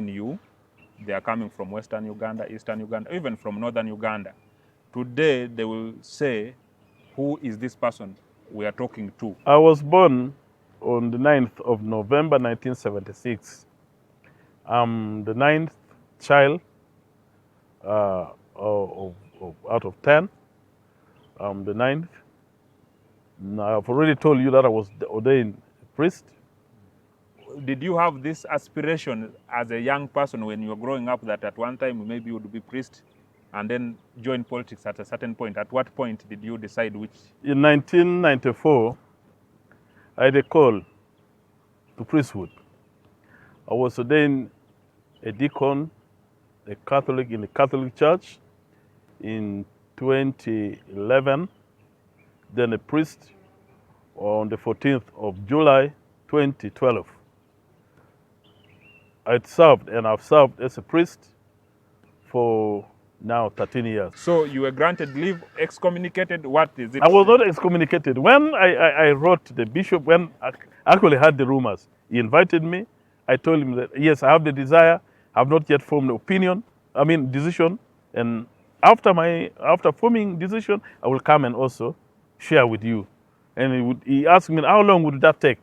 you. They are coming from Western Uganda, Eastern Uganda, even from Northern Uganda. Today, they will say, who is this person we are talking to? I was born on the 9th of November 1976. I'm the 9th child out of 10. I'm the 9th. Now, I've already told you that I was ordained priest. Did you have this aspiration as a young person when you were growing up that at one time maybe you would be priest and then join politics at a certain point? At what point did you decide which? In 1994, I had a call to priesthood. I was ordained a deacon, a Catholic in the Catholic Church in 2011, then a priest on the 14th of July 2012. I've served as a priest for now 13 years. So you were granted leave, excommunicated, what is it? I was not excommunicated. When I wrote to the bishop, when I actually heard the rumors, he invited me. I told him that, yes, I have the desire. I have not yet formed decision. And after forming decision, I will come and also share with you. And he asked me, how long would that take?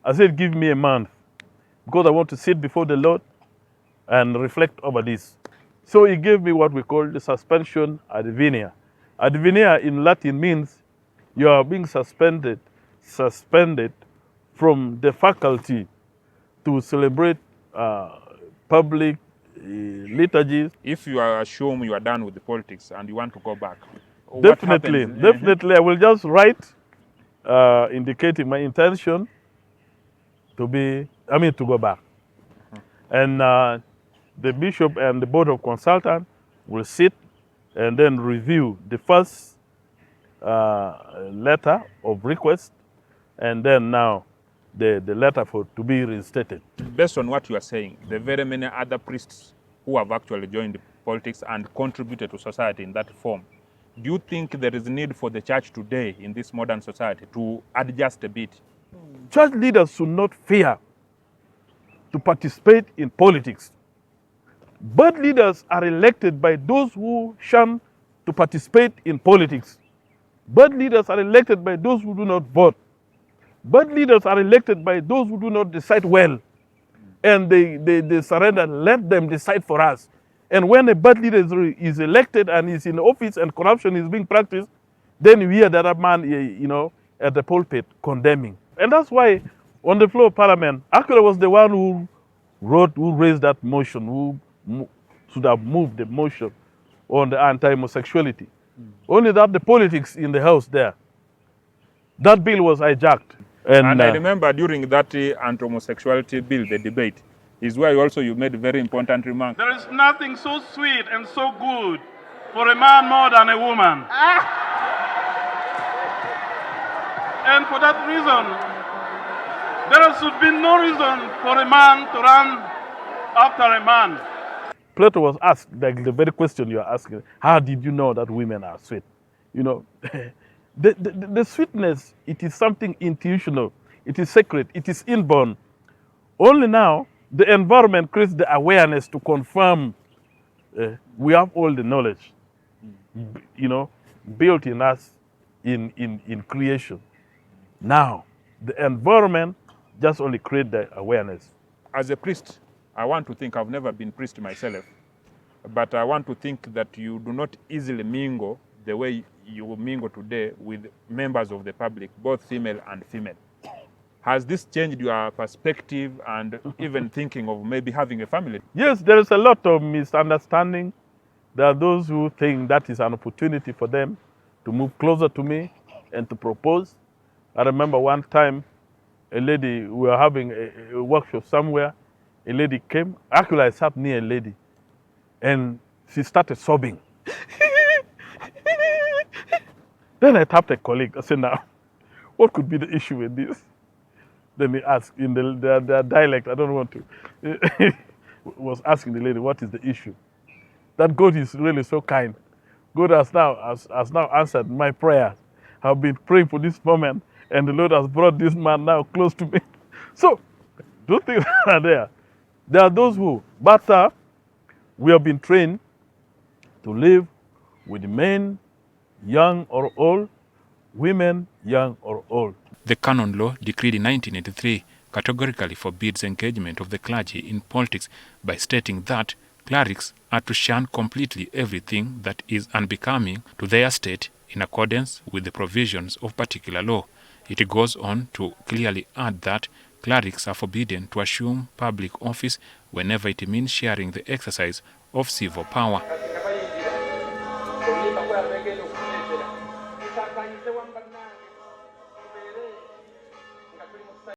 I said, give me a month, because I want to sit before the Lord and reflect over this. So he gave me what we call the suspension ad venia. Ad venia in Latin means you are being suspended from the faculty to celebrate public liturgies. If you are assumed you are done with the politics and you want to go back, definitely, I will just write indicating my intention to go back. And the bishop and the board of consultants will sit and then review the first letter of request, and then now the letter to be reinstated. Based on what you are saying, the very many other priests who have actually joined politics and contributed to society in that form, do you think there is need for the church today in this modern society to adjust a bit? Church leaders should not fear to participate in politics. But leaders are elected by those who shun to participate in politics. But leaders are elected by those who do not vote. But leaders are elected by those who do not decide well. And they surrender, let them decide for us. And when a bad leader is elected and is in office and corruption is being practiced, then you hear that man, at the pulpit condemning. And that's why on the floor of Parliament, actually I was the one who raised that motion, who should have moved the motion on the anti-homosexuality. Only that the politics in the house there, that bill was hijacked. And I remember during that anti-homosexuality bill, the debate, is where you made a very important remark. There is nothing so sweet and so good for a man more than a woman. And for that reason, there should be no reason for a man to run after a man. Plato was asked, like the very question you are asking, how did you know that women are sweet? The sweetness, it is something intuitional, it is sacred, it is inborn. Only now, the environment creates the awareness to confirm we have all the knowledge, built in us in creation. Now, the environment just only creates the awareness. As a priest, I want to think, I've never been priest myself, but I want to think that you do not easily mingle the way you mingle today with members of the public, both female and female. Has this changed your perspective and even thinking of maybe having a family? Yes, there is a lot of misunderstanding. There are those who think that is an opportunity for them to move closer to me and to propose. I remember one time, a lady, we were having a workshop somewhere, a lady came, actually I sat near a lady, and she started sobbing. Then I tapped a colleague, I said, now, what could be the issue with this? Then he asked in their dialect, I don't want to, was asking the lady, what is the issue? That God is really so kind. God has now answered my prayers. I've been praying for this moment, and the Lord has brought this man now close to me. So, those things are there. There are those who, but we have been trained to live with men, young or old, women, young or old. The canon law, decreed in 1983, categorically forbids engagement of the clergy in politics by stating that clerics are to shun completely everything that is unbecoming to their state in accordance with the provisions of particular law. It goes on to clearly add that clerics are forbidden to assume public office whenever it means sharing the exercise of civil power.